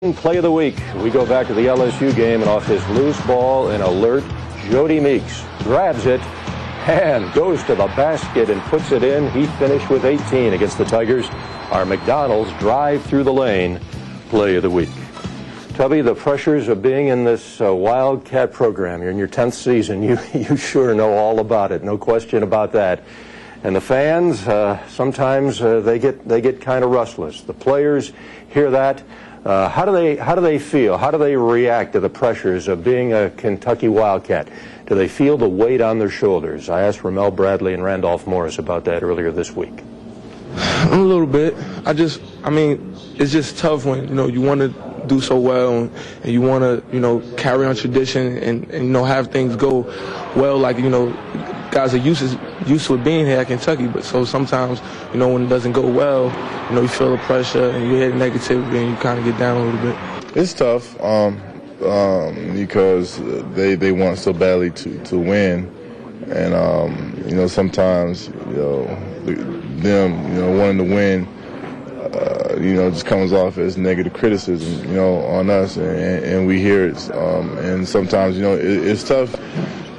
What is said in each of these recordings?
Play of the week. We go back to the LSU game, and off his loose ball, an alert Jody Meeks grabs it and goes to the basket and puts it in. He finished with 18 against the Tigers. Our McDonald's drive through the lane play of the week. Tubby, the pressures of being in this Wildcat program, you're in your 10th season, you sure know all about it, no question about that. And the fans, sometimes they get kind of restless. The players hear that. How do they feel? How do they react to the pressures of being a Kentucky Wildcat? Do they feel the weight on their shoulders? I asked Ramel Bradley and Randolph Morris about that earlier this week. A little bit. I mean, it's just tough when, you want to do so well and you want to, carry on tradition and have things go well, like, guys are used to being here at Kentucky, but so sometimes, when it doesn't go well, you feel the pressure and you hear the negativity and you kind of get down a little bit. It's tough because they want so badly to win, and sometimes them wanting to win just comes off as negative criticism on us, and we hear it, and sometimes it's tough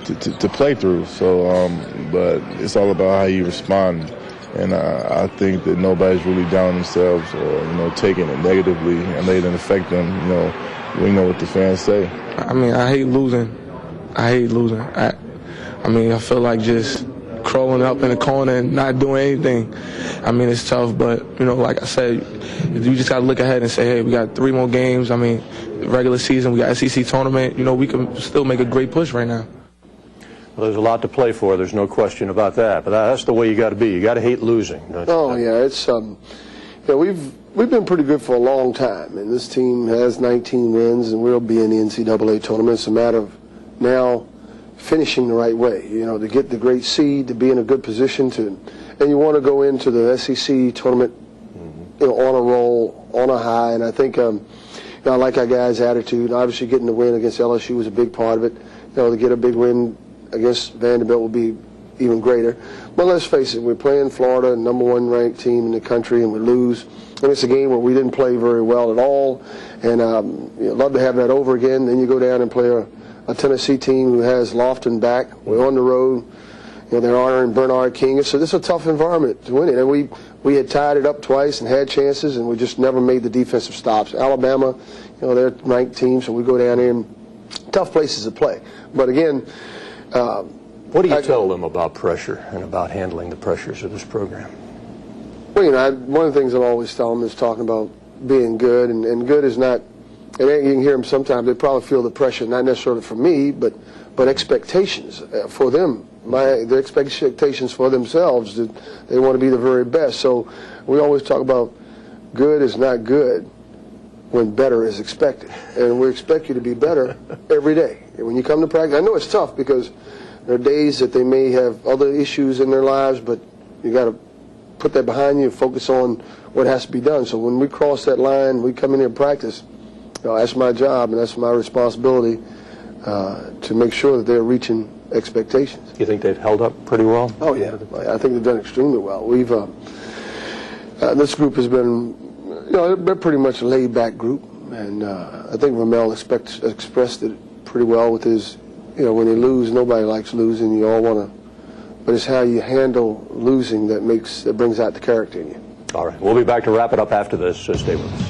to play through. So, but it's all about how you respond. And I think that nobody's really down themselves or, taking it negatively and letting it affect them. We know what the fans say. I mean, I hate losing. I feel like just crawling up in the corner and not doing anything. I mean, it's tough, but, like I said, you just got to look ahead and say, hey, we got 3 more games. I mean, regular season, we got SEC tournament. We can still make a great push right now. Well, there's a lot to play for. There's no question about that. But that's the way you got to be. You got to hate losing. Oh yeah, it's we've been pretty good for a long time, and this team has 19 wins, and we'll be in the NCAA tournament. It's a matter of now finishing the right way. To get the great seed, to be in a good position and you want to go into the SEC tournament, on a roll, on a high. And I think I like our guys' attitude. Obviously, getting the win against LSU was a big part of it. To get a big win against Vanderbilt will be even greater. But let's face it, we're playing Florida, #1 ranked team in the country, and we lose. And it's a game where we didn't play very well at all. And love to have that over again. Then you go down and play a Tennessee team who has Lofton back. We're on the road. They're honoring Bernard King. So this is a tough environment to win it. And we had tied it up twice and had chances, and we just never made the defensive stops. Alabama, they're a ranked team, so we go down there and tough places to play. But again, what do you tell them about pressure and about handling the pressures of this program? Well, one of the things I always tell them is talking about being good, and good is not, and you can hear them sometimes, they probably feel the pressure, not necessarily for me, but expectations for them. Their expectations for themselves, that they want to be the very best. So we always talk about good is not good when better is expected. And we expect you to be better every day. And when you come to practice, I know it's tough because there are days that they may have other issues in their lives, but you got to put that behind you and focus on what has to be done. So when we cross that line, we come in here and practice, that's my job and that's my responsibility to make sure that they're reaching expectations. You think they've held up pretty well? Oh, yeah. I think they've done extremely well. We've this group has been, they're pretty much a laid-back group, and I think Ramel expressed it pretty well with his, when they lose, nobody likes losing. You all want to, but it's how you handle losing that brings out the character in you. All right. We'll be back to wrap it up after this, so stay with us.